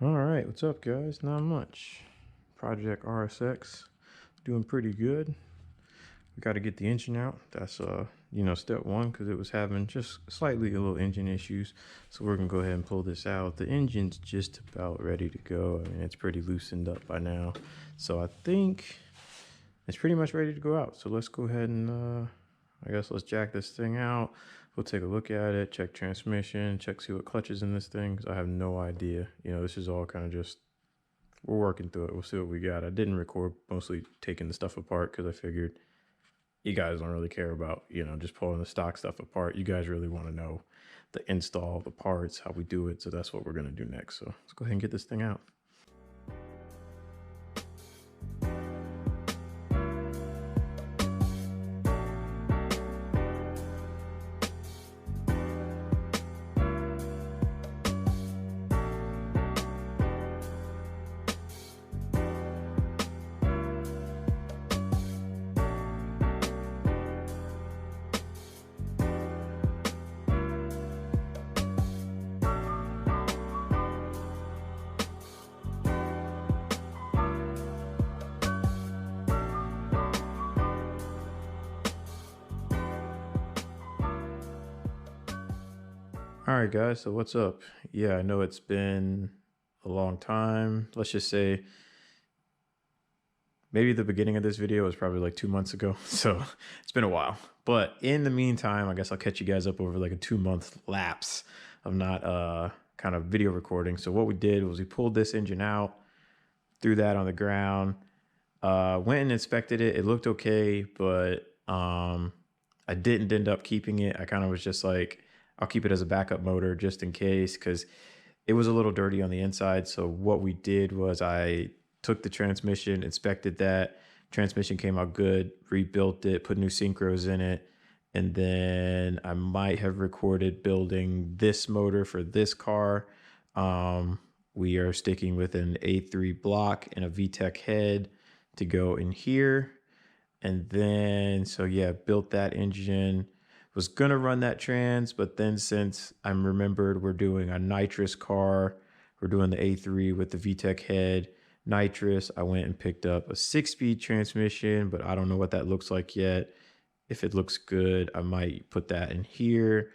All right, what's up, guys? Not much. Project RSX doing pretty good. We got to get the engine out. That's step one, because it was having just slightly a little engine issues. So we're gonna go ahead and pull this out. The engine's just about ready to go. I mean, it's pretty loosened up by now, so I think it's pretty much ready to go out. So let's go ahead and I guess let's jack this thing out. We'll take a look at it, check transmission, see what clutch is in this thing, because I have no idea. You know, this is all kind of just, we're working through it. We'll see what we got. I didn't record mostly taking the stuff apart because I figured you guys don't really care about, you know, just pulling the stock stuff apart. You guys really want to know the install, the parts, how we do it. So that's what we're going to do next. So let's go ahead and get this thing out. All right, guys, so what's up? Yeah, I know it's been a long time. Let's just say maybe the beginning of this video was probably like 2 months ago. So it's been a while. But in the meantime, I guess I'll catch you guys up over like a 2-month lapse of not kind of video recording. So what we did was we pulled this engine out, threw that on the ground, went and inspected it. It looked okay, but I didn't end up keeping it. I kind of was just like, I'll keep it as a backup motor just in case, because it was a little dirty on the inside. So what we did was I took the transmission, inspected that. Transmission came out good, rebuilt it, put new synchros in it. And then I might have recorded building this motor for this car. We are sticking with an A3 block and a VTEC head to go in here. And then, so yeah, built that engine. Was gonna run that trans, but then since I remembered we're doing a nitrous car, we're doing the A3 with the VTEC head, nitrous, I went and picked up a 6-speed transmission, but I don't know what that looks like yet. If it looks good, I might put that in here.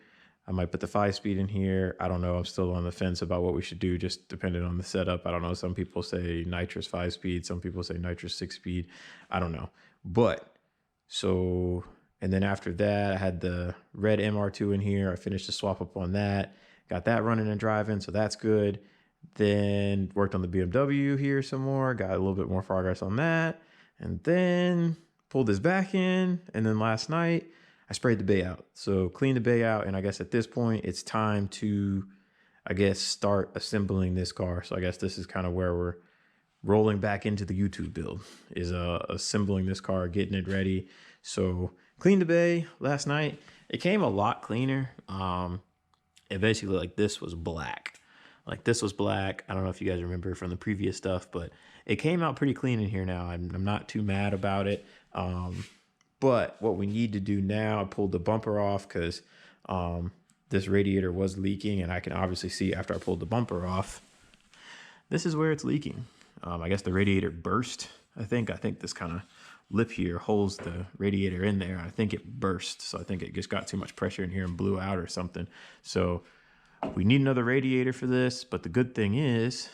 I might put the 5-speed in here. I don't know. I'm still on the fence about what we should do, just depending on the setup. I don't know. Some people say nitrous 5-speed. Some people say nitrous 6-speed. I don't know. But so, and then after that, I had the red MR2 in here. I finished the swap up on that. Got that running and driving, so that's good. Then worked on the BMW here some more. Got a little bit more progress on that. And then pulled this back in. And then last night, I sprayed the bay out. So cleaned the bay out. And I guess at this point, it's time to, I guess, start assembling this car. So I guess this is kind of where we're rolling back into the YouTube build, is assembling this car, getting it ready. So cleaned the bay last night. It came a lot cleaner. It basically, like, this was black. Like, this was black. I don't know if you guys remember from the previous stuff, but it came out pretty clean in here now. I'm not too mad about it. But what we need to do now, I pulled the bumper off because this radiator was leaking, and I can obviously see after I pulled the bumper off, this is where it's leaking. I guess the radiator burst. I think this kind of lip here holds the radiator in there. I think it burst, so I think it just got too much pressure in here and blew out or something. So we need another radiator for this, but the good thing is,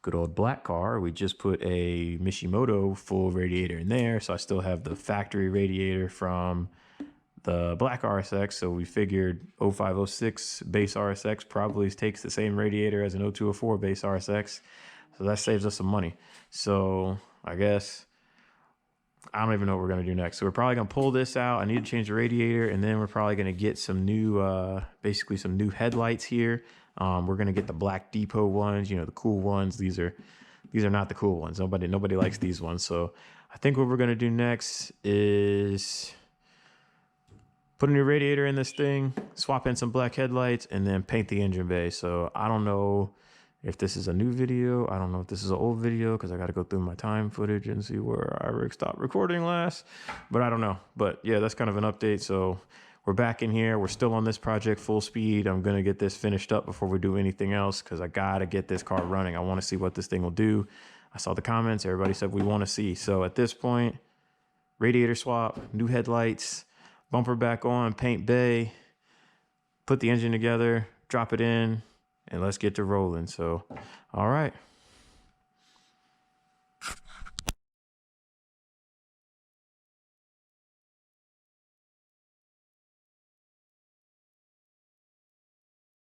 good old black car, we just put a Mishimoto full radiator in there, so I still have the factory radiator from the black RSX, so we figured 0506 base RSX probably takes the same radiator as an 0204 base RSX, so that saves us some money. So I guess, I don't even know what we're going to do next. So we're probably going to pull this out. I need to change the radiator, and then we're probably going to get some new, basically some new headlights here. We're gonna get the Black Depot ones, you know, the cool ones. These are not the cool ones. Nobody likes these ones. So I think what we're gonna do next is put a new radiator in this thing, swap in some black headlights, and then paint the engine bay. So I don't know if this is a new video. I don't know if this is an old video because I got to go through my time footage and see where I stopped recording last. But I don't know. But yeah, that's kind of an update. So we're back in here. We're still on this project full speed. I'm going to get this finished up before we do anything else because I got to get this car running. I want to see what this thing will do. I saw the comments. Everybody said we want to see. So at this point, radiator swap, new headlights, bumper back on, paint bay, put the engine together, drop it in, and let's get to rolling. So, all right.